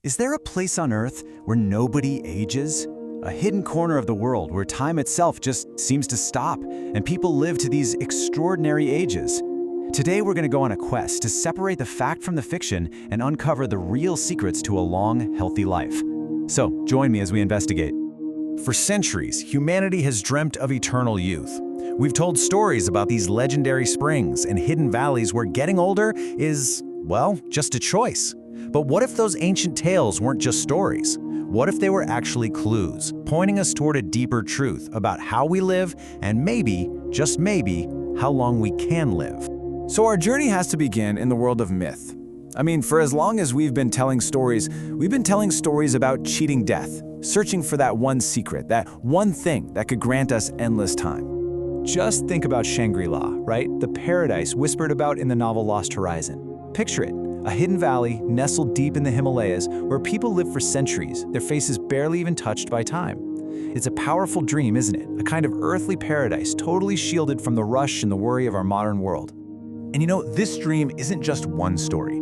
Is there a place on Earth where nobody ages? A hidden corner of the world where time itself just seems to stop and people live to these extraordinary ages? Today we're going to go on a quest to separate the fact from the fiction and uncover the real secrets to a long, healthy life. So, join me as we investigate. For centuries, humanity has dreamt of eternal youth. We've told stories about these legendary springs and hidden valleys where getting older is, well, just a choice. But what if those ancient tales weren't just stories? What if they were actually clues, pointing us toward a deeper truth about how we live and maybe, just maybe, how long we can live? So our journey has to begin in the world of myth. I mean, for as long as we've been telling stories about cheating death, searching for that one secret, that one thing that could grant us endless time. Just think about Shangri-La, right? The paradise whispered about in the novel Lost Horizon. Picture it, a hidden valley nestled deep in the Himalayas where people live for centuries, their faces barely even touched by time. It's a powerful dream, isn't it? A kind of earthly paradise, totally shielded from the rush and the worry of our modern world. And you know, this dream isn't just one story.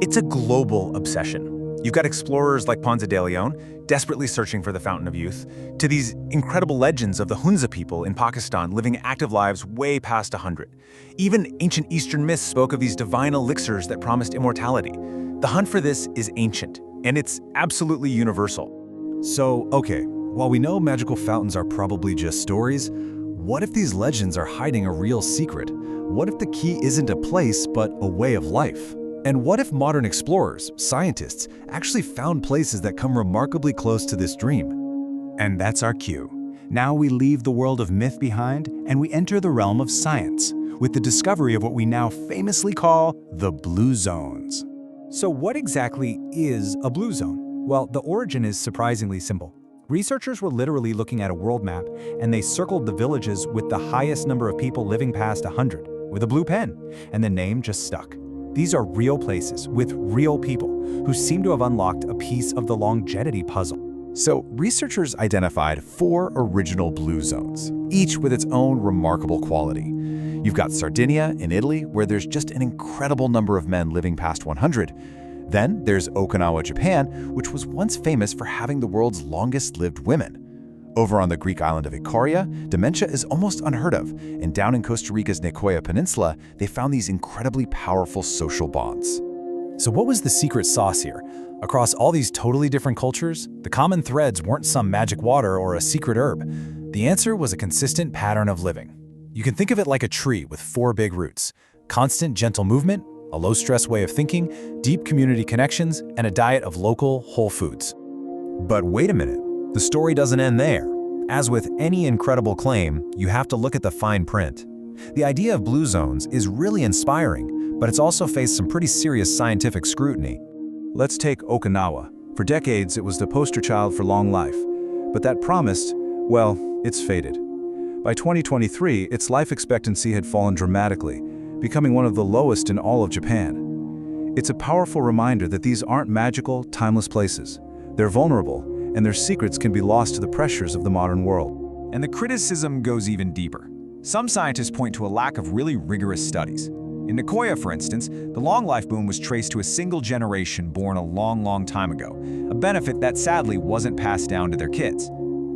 It's a global obsession. You've got explorers like Ponce de Leon, desperately searching for the Fountain of Youth, to these incredible legends of the Hunza people in Pakistan living active lives way past 100. Even ancient Eastern myths spoke of these divine elixirs that promised immortality. The hunt for this is ancient, and it's absolutely universal. So, okay, while we know magical fountains are probably just stories, what if these legends are hiding a real secret? What if the key isn't a place, but a way of life? And what if modern explorers, scientists, actually found places that come remarkably close to this dream? And that's our cue. Now we leave the world of myth behind and we enter the realm of science, with the discovery of what we now famously call the blue zones. So what exactly is a blue zone? Well, the origin is surprisingly simple. Researchers were literally looking at a world map and they circled the villages with the highest number of people living past 100 with a blue pen, and the name just stuck. These are real places with real people who seem to have unlocked a piece of the longevity puzzle. So, researchers identified 4 original blue zones, each with its own remarkable quality. You've got Sardinia in Italy, where there's just an incredible number of men living past 100. Then there's Okinawa, Japan, which was once famous for having the world's longest-lived women. Over on the Greek island of Ikaria, dementia is almost unheard of, and down in Costa Rica's Nicoya Peninsula, they found these incredibly powerful social bonds. So what was the secret sauce here? Across all these totally different cultures, the common threads weren't some magic water or a secret herb. The answer was a consistent pattern of living. You can think of it like a tree with 4 big roots: constant gentle movement, a low-stress way of thinking, deep community connections, and a diet of local, whole foods. But wait a minute. The story doesn't end there. As with any incredible claim, you have to look at the fine print. The idea of blue zones is really inspiring, but it's also faced some pretty serious scientific scrutiny. Let's take Okinawa. For decades, it was the poster child for long life. But that promised, well, it's faded. By 2023, its life expectancy had fallen dramatically, becoming one of the lowest in all of Japan. It's a powerful reminder that these aren't magical, timeless places. They're vulnerable, and their secrets can be lost to the pressures of the modern world. And the criticism goes even deeper. Some scientists point to a lack of really rigorous studies. In Nicoya, for instance, the long life boom was traced to a single generation born a long time ago, a benefit that sadly wasn't passed down to their kids.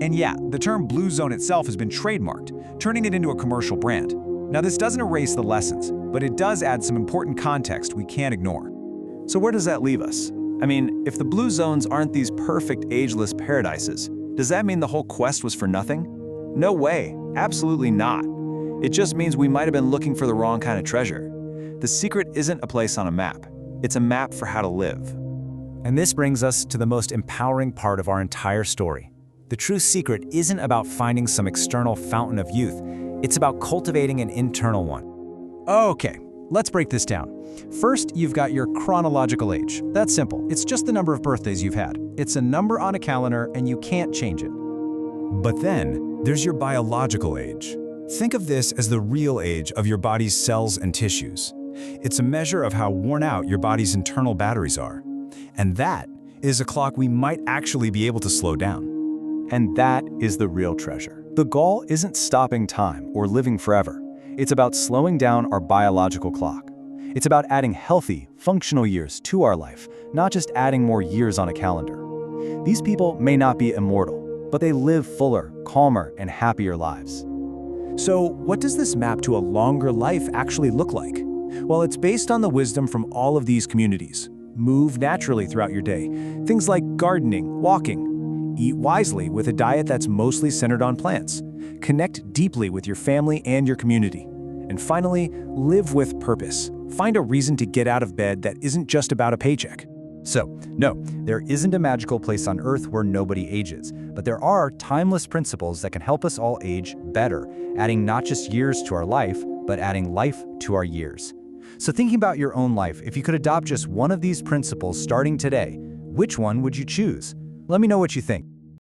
And yeah, the term blue zone itself has been trademarked, turning it into a commercial brand. Now this doesn't erase the lessons, but it does add some important context we can't ignore. So where does that leave us? I mean, if the blue zones aren't these perfect ageless paradises, does that mean the whole quest was for nothing? No way, absolutely not. It just means we might have been looking for the wrong kind of treasure. The secret isn't a place on a map, it's a map for how to live. And this brings us to the most empowering part of our entire story. The true secret isn't about finding some external fountain of youth, it's about cultivating an internal one. Okay, let's break this down. First, you've got your chronological age. That's simple. It's just the number of birthdays you've had. It's a number on a calendar and you can't change it. But then, there's your biological age. Think of this as the real age of your body's cells and tissues. It's a measure of how worn out your body's internal batteries are. And that is a clock we might actually be able to slow down. And that is the real treasure. The goal isn't stopping time or living forever. It's about slowing down our biological clock. It's about adding healthy, functional years to our life, not just adding more years on a calendar. These people may not be immortal, but they live fuller, calmer, and happier lives. So, what does this map to a longer life actually look like? Well, it's based on the wisdom from all of these communities. Move naturally throughout your day. Things like gardening, walking. Eat wisely with a diet that's mostly centered on plants. Connect deeply with your family and your community. And finally, live with purpose. Find a reason to get out of bed that isn't just about a paycheck. So, no, there isn't a magical place on Earth where nobody ages, but there are timeless principles that can help us all age better, adding not just years to our life, but adding life to our years. So thinking about your own life, if you could adopt just one of these principles starting today, which one would you choose? Let me know what you think.